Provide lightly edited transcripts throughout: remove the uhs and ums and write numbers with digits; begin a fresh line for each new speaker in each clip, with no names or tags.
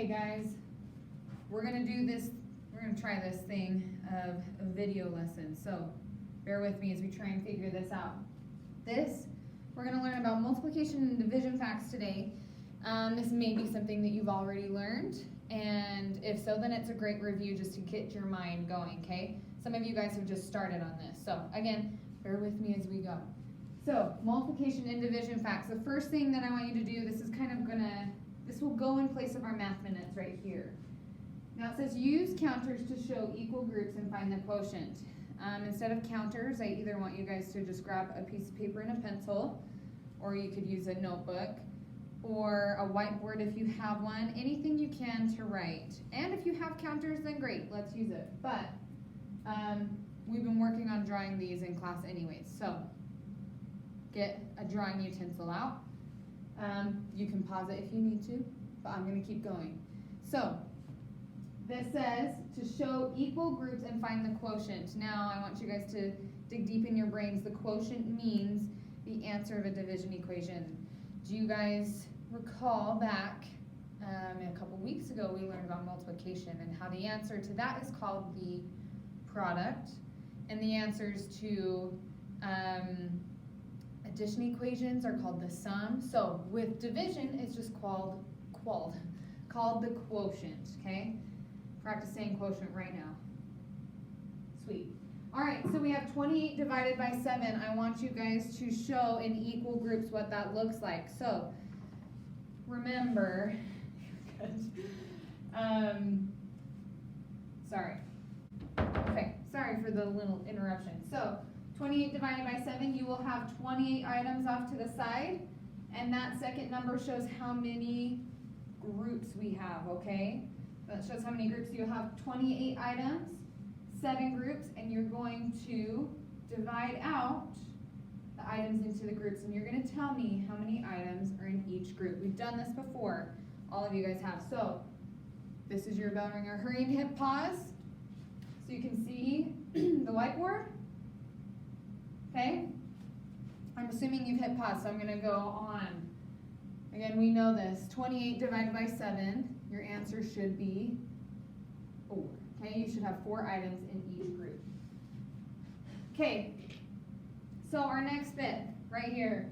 Okay guys, we're gonna try this thing of a video lesson. So bear with me as we try and figure this out. We're gonna learn about multiplication and division facts today. This may be something that you've already learned, and if so, then it's a great review just to get your mind going, okay? Some of you guys have just started on this. So again, bear with me as we go. So multiplication and division facts. The first thing that I want you to do, this will go in place of our math minutes right here. Now it says use counters to show equal groups and find the quotient. Instead of counters, I either want you guys to just grab a piece of paper and a pencil, or you could use a notebook, or a whiteboard if you have one, anything you can to write. And if you have counters, then great, let's use it. But we've been working on drawing these in class anyways, so get a drawing utensil out. You can pause it if you need to, but I'm going to keep going. So this says to show equal groups and find the quotient. Now I want you guys to dig deep in your brains. The quotient means the answer of a division equation. Do you guys recall back a couple weeks ago we learned about multiplication and how the answer to that is called the product, and the answers to addition equations are called the sum. So with division, it's just called the quotient, okay? Practice saying quotient right now. Sweet. All right, so we have 28 divided by 7. I want you guys to show in equal groups what that looks like. So remember, sorry for the little interruption. So 28 divided by 7, you will have 28 items off to the side, and that second number shows how many groups we have, okay? That shows how many groups. You have 28 items, 7 groups, and you're going to divide out the items into the groups, and you're going to tell me how many items are in each group. We've done this before. All of you guys have. So this is your bell ringer. Hurry and hit pause so you can see the whiteboard. Okay? I'm assuming you've hit pause, so I'm going to go on. Again, we know this. 28 divided by 7, your answer should be 4. Okay, you should have 4 items in each group. Okay, so our next bit right here,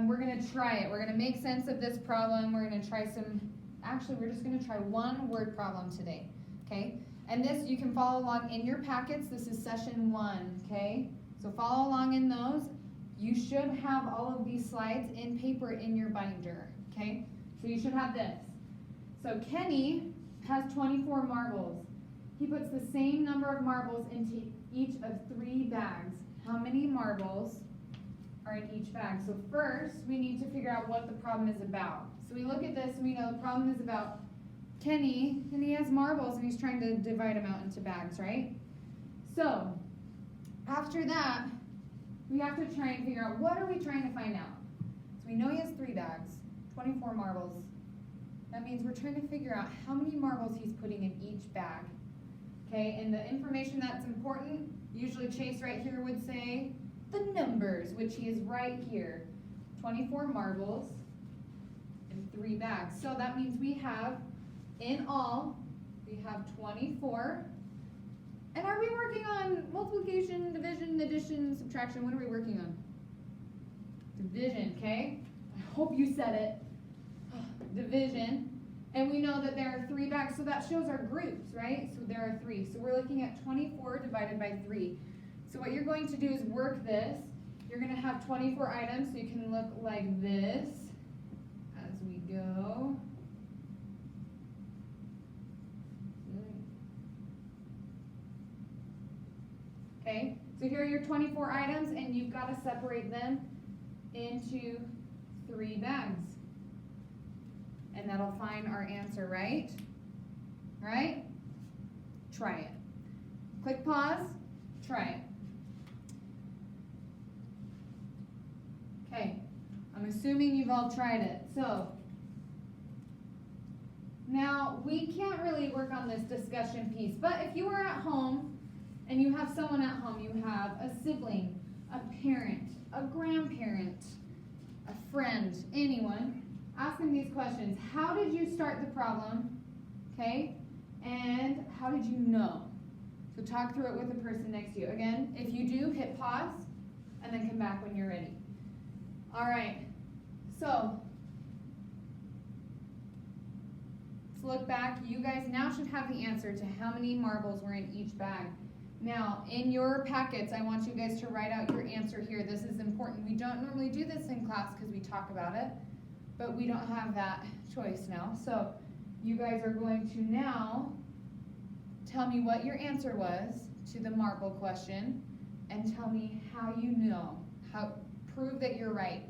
we're going to try it. We're going to make sense of this problem. We're going to try we're just going to try one word problem today. Okay, and this you can follow along in your packets. This is session 1. Okay, so follow along in those. You should have all of these slides in paper in your binder. Okay, so you should have this. So Kenny has 24 marbles. He puts the same number of marbles into each of 3 bags. How many marbles are in each bag? So first, we need to figure out what the problem is about. So we look at this and we know the problem is about Kenny, and he has marbles and he's trying to divide them out into bags, right? So after that, we have to try and figure out what are we trying to find out. So we know he has 3 bags, 24 marbles. That means we're trying to figure out how many marbles he's putting in each bag. Okay, and the information that's important, usually Chase right here would say the numbers, which he is right here. 24 marbles in 3 bags. So that means we have, in all, we have 24. And are we working on multiplication, division, addition, subtraction? What are we working on? Division, okay? I hope you said it. Division. And we know that there are 3 bags, so that shows our groups, right? So there are 3. So we're looking at 24 divided by 3. So what you're going to do is work this. You're going to have 24 items, so you can look like this as we go. Okay, so here are your 24 items, and you've got to separate them into 3 bags. And that'll find our answer, right? Right? Try it. Click pause, try it. Okay, I'm assuming you've all tried it. So, now we can't really work on this discussion piece, but if you are at home and you have someone at home, you have a sibling, a parent, a grandparent, a friend, anyone, ask them these questions. How did you start the problem? Okay? And how did you know? So talk through it with the person next to you. Again, if you do, hit pause and then come back when you're ready. All right. So let's look back. You guys now should have the answer to how many marbles were in each bag. Now, in your packets, I want you guys to write out your answer here. This is important. We don't normally do this in class because we talk about it, but we don't have that choice now. So you guys are going to now tell me what your answer was to the marble question and tell me how you know, prove that you're right.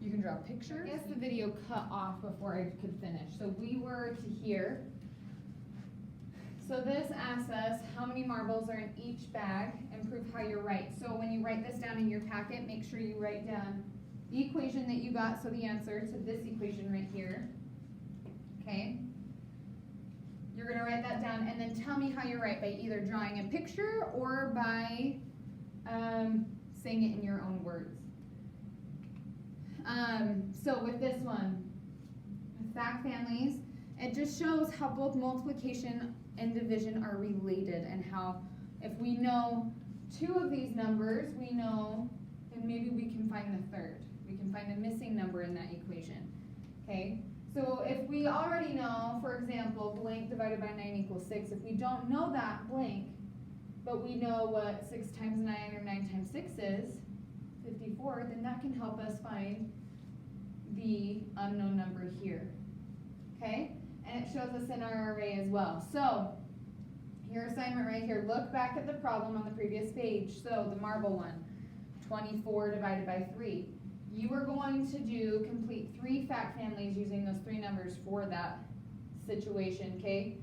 You can draw pictures. I guess the video cut off before I could finish. So we were to here. So this asks us how many marbles are in each bag and prove how you're right. So when you write this down in your packet, make sure you write down the equation that you got, so the answer to this equation right here. Okay? You're going to write that down and then tell me how you're right by either drawing a picture or by saying it in your own words. So with this one, fact families, it just shows how both multiplication and division are related, and how if we know two of these numbers, we know, then maybe we can find the third. We can find a missing number in that equation. Okay? So if we already know, for example, blank divided by 9 equals 6, if we don't know that blank, but we know what 6 times 9 or 9 times 6 is, 54, then that can help us find the unknown number here. Okay? And it shows us in our array as well. So, your assignment right here, look back at the problem on the previous page. So, the marble one, 24 divided by 3. You are going to complete 3 fact families using those 3 numbers for that situation, okay?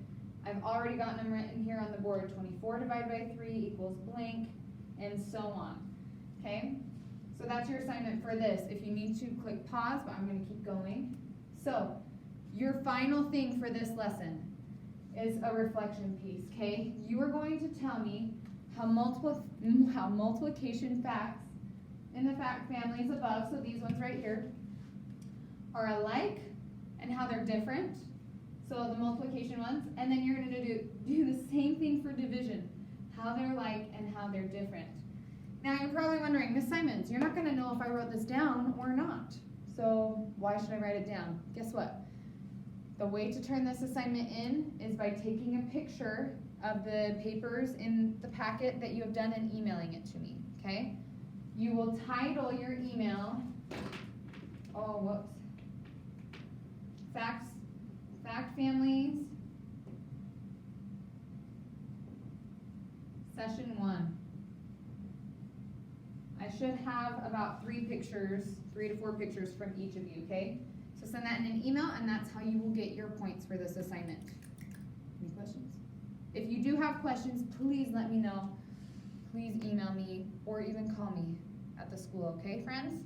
I've already gotten them written here on the board. 24 divided by 3 equals blank, and so on, okay? So that's your assignment for this. If you need to, click pause, but I'm going to keep going. So, your final thing for this lesson is a reflection piece, okay? You are going to tell me how multiplication facts in the fact families above, so these ones right here, are alike and how they're different, so the multiplication ones, and then you're going to do the same thing for division, how they're alike and how they're different. Now you're probably wondering, Miss Simons, you're not going to know if I wrote this down or not, so why should I write it down? Guess what? The way to turn this assignment in is by taking a picture of the papers in the packet that you have done and emailing it to me, okay? You will title your email, fact families, session 1. I should have about 3 to 4 pictures from each of you, okay? So send that in an email, and that's how you will get your points for this assignment. Any questions? If you do have questions, please let me know. Please email me or even call me at the school, okay, friends?